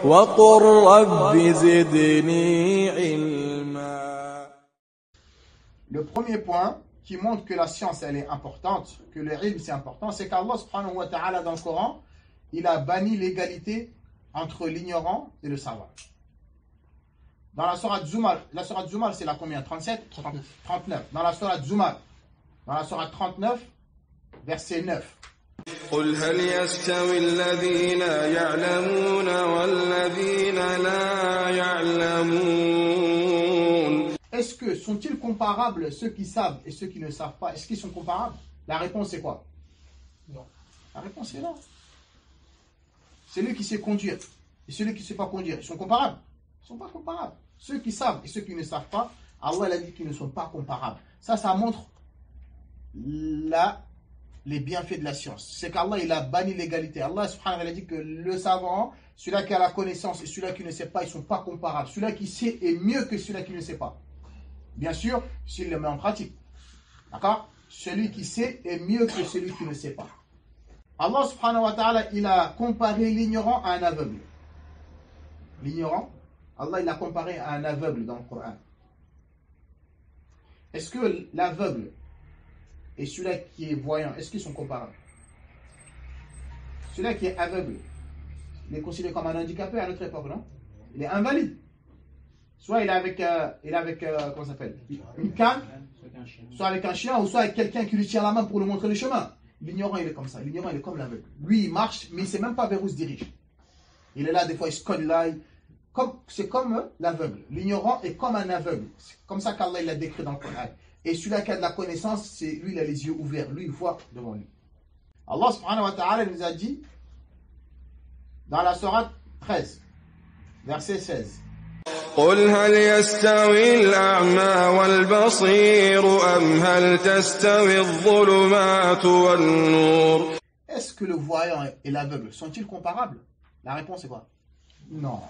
وقل رب زدني علما. Le premier point qui montre que la science elle est importante, que le ilm c'est important, c'est qu'Allah subhanahu wa ta'ala dans le Coran, il a banni l'égalité entre l'ignorant et le savant. Dans la sourate Zumar, c'est la combien? 37? 39. Dans la sourate Zumar, dans la sourate 39, verset 9. قل هل يستوي الذين يعلمون والذين لا يعلمون. Est-ce que sont-ils comparables ceux qui savent et ceux qui ne savent pas? Est-ce qu'ils sont comparables? La réponse est quoi? Non. La réponse est non. Celui qui sait conduire et celui qui ne sait pas conduire, ils sont comparables? Ils ne sont pas comparables. Ceux qui savent et ceux qui ne savent pas, Allah a dit qu'ils ne sont pas comparables. Ça montre les bienfaits de la science. C'est qu'Allah il a banni l'égalité. Allah subhanahu wa ta'ala a dit que le savant, celui-là qui a la connaissance et celui-là qui ne sait pas, ils ne sont pas comparables. Celui-là qui sait est mieux que celui-là qui ne sait pas. Bien sûr, s'il le met en pratique. D'accord? Celui qui sait est mieux que celui qui ne sait pas. Allah subhanahu wa ta'ala, il a comparé l'ignorant à un aveugle. L'ignorant, Allah il a comparé à un aveugle dans le Coran. Est-ce que l'aveugle et celui-là qui est voyant, est-ce qu'ils sont comparables? Celui-là qui est aveugle, il est considéré comme un handicapé à notre époque, non? Il est invalide. Soit il est avec comment ça s'appelle? Une canne, soit avec un chien, ou soit avec quelqu'un qui lui tient la main pour lui montrer le chemin. L'ignorant, il est comme ça. L'ignorant, il est comme l'aveugle. Lui, il marche, mais il ne sait même pas vers où il se dirige. Il est là, des fois, il se colle là. C'est comme l'aveugle. L'ignorant est comme un aveugle. C'est comme ça qu'Allah l'a décrit dans le Coran. Et celui-là qui a de la connaissance, lui, il a les yeux ouverts. Lui, il voit devant lui. Allah subhanahu wa ta'ala nous a dit, dans la sourate 13, verset 16. قل هل يستوي الأعمى والبصير أم هل تستوي الظلمات والنور. Est-ce que le voyant et l'aveugle sont-ils comparables? La réponse est quoi? Non.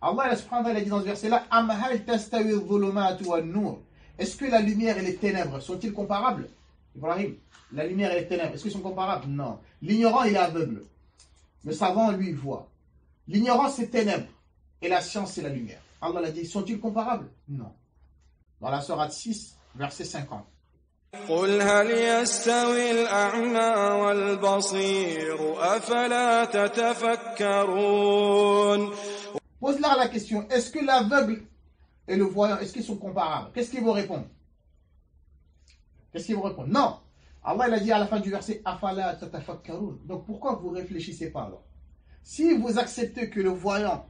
Allah subhanahu wa ta'ala dit dans ce verset-là, Am hal tastawi adh-dhulumatu wan-nur. Est-ce que la lumière et les ténèbres sont-ils comparables? Ibrahim, la lumière et les ténèbres, est-ce qu'ils sont comparables? Non. L'ignorant, il est aveugle. Le savant, lui, il voit. L'ignorance, c'est ténèbres. Et la science, c'est la lumière. Allah l'a dit, sont-ils comparables? Non. Dans la sourate 6, verset 50. قل هل يستوي الأعمى والبصير أفلا تتفكرون. Pose-leur la question, est-ce que l'aveugle et le voyant, est-ce qu'ils sont comparables? Qu'est-ce qu'ils vont répondre? Qu'est-ce qu'ils vont répondre? Non. Allah il a dit à la fin du verset, Afala tatafakkarun. Donc pourquoi vous ne réfléchissez pas alors? Si vous acceptez que le voyant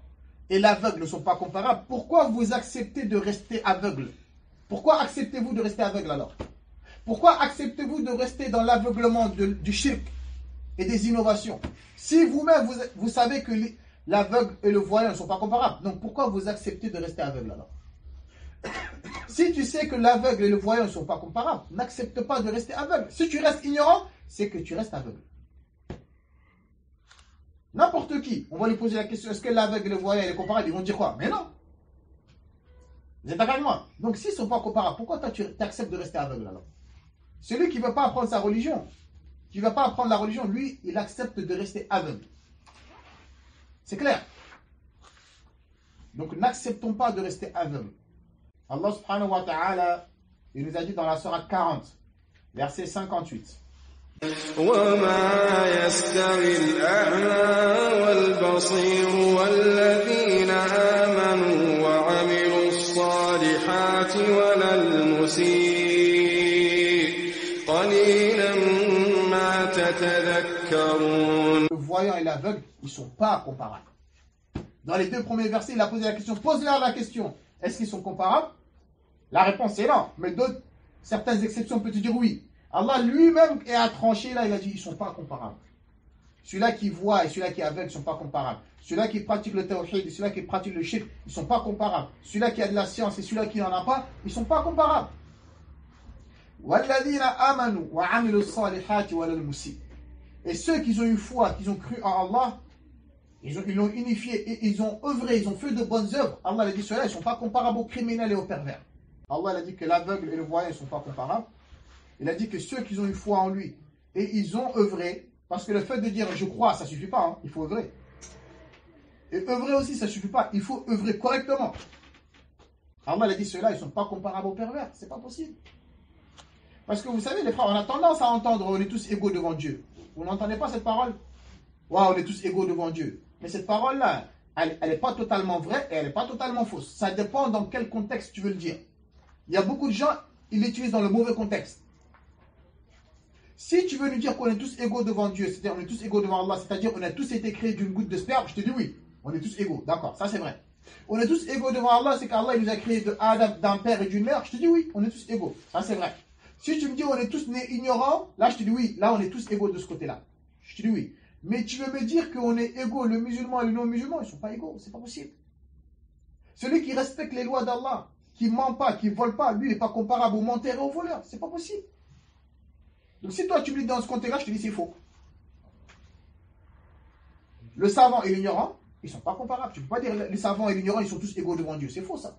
et l'aveugle ne sont pas comparables, pourquoi vous acceptez de rester aveugle? Pourquoi acceptez-vous de rester aveugle alors? Pourquoi acceptez-vous de rester dans l'aveuglement du shirk et des innovations? Si vous-même vous savez que l'aveugle et le voyant ne sont pas comparables, donc pourquoi vous acceptez de rester aveugle alors? Si tu sais que l'aveugle et le voyant ne sont pas comparables, n'accepte pas de rester aveugle. Si tu restes ignorant, c'est que tu restes aveugle. N'importe qui, on va lui poser la question, est-ce que l'aveugle et le voyant est comparable? Ils vont dire quoi? Mais non. Vous êtes d'accord avec moi? Donc s'ils ne sont pas comparables, pourquoi toi tu acceptes de rester aveugle alors? Celui qui ne veut pas apprendre sa religion, qui ne veut pas apprendre la religion, lui, il accepte de rester aveugle. C'est clair? Donc n'acceptons pas de rester aveugle. Allah subhanahu wa ta'ala, il nous a dit dans la sourate 40, verset 58. وما يستوي الأعمى والبصير والذين آمنوا وعملوا الصالحات ولا المسيء قليلا ما تتذكرون. Le voyant et l'aveugle, ils ne sont pas comparables. Dans les deux premiers versets, il a posé la question, pose-leur la question, est-ce qu'ils sont comparables? La réponse est non, mais certaines exceptions peuvent te dire oui. Allah lui-même a tranché, là il a dit, ils ne sont pas comparables. Celui-là qui voit et celui-là qui est aveugle ne sont pas comparables. Celui-là qui pratique le tawhid et celui-là qui pratique le shirk, ils ne sont pas comparables. Celui-là qui a de la science et celui-là qui n'en a pas, ils ne sont pas comparables. Et ceux qui ont eu foi, qui ont cru en Allah, ils l'ont unifié et ils ont œuvré, ils ont fait de bonnes œuvres. Allah a dit cela, ils ne sont pas comparables aux criminels et aux pervers. Allah a dit que l'aveugle et le voyant ne sont pas comparables. Il a dit que ceux qui ont eu foi en lui et ils ont œuvré, parce que le fait de dire je crois, ça ne suffit pas, hein, il faut œuvrer. Et œuvrer aussi, ça ne suffit pas. Il faut œuvrer correctement. Allah a dit ceux-là, ils ne sont pas comparables aux pervers. C'est pas possible. Parce que vous savez, les frères, on a tendance à entendre on est tous égaux devant Dieu. Vous n'entendez pas cette parole? Waouh, on est tous égaux devant Dieu. Mais cette parole-là, elle n'est pas totalement vraie et elle n'est pas totalement fausse. Ça dépend dans quel contexte tu veux le dire. Il y a beaucoup de gens, ils l'utilisent dans le mauvais contexte. Si tu veux nous dire qu'on est tous égaux devant Dieu, c'est-à-dire on est tous égaux devant Allah, c'est-à-dire on a tous été créés d'une goutte de sperme, je te dis oui, on est tous égaux, d'accord, ça c'est vrai. On est tous égaux devant Allah, c'est qu'Allah il nous a créés de Adam, d'un père et d'une mère, je te dis oui, on est tous égaux, ça c'est vrai. Si tu me dis on est tous nés ignorants, là je te dis oui, là on est tous égaux de ce côté-là. Je te dis oui. Mais tu veux me dire qu'on est égaux, le musulman et le non-musulman, ils ne sont pas égaux, c'est pas possible. Celui qui respecte les lois d'Allah, qui ne ment pas, qui ne vole pas, lui il n'est pas comparable au menteur et au voleur, c'est pas possible. Donc si toi tu me dis dans ce contexte-là, je te dis c'est faux. Le savant et l'ignorant, ils ne sont pas comparables. Tu ne peux pas dire les savants et l'ignorant, ils sont tous égaux devant Dieu. C'est faux ça.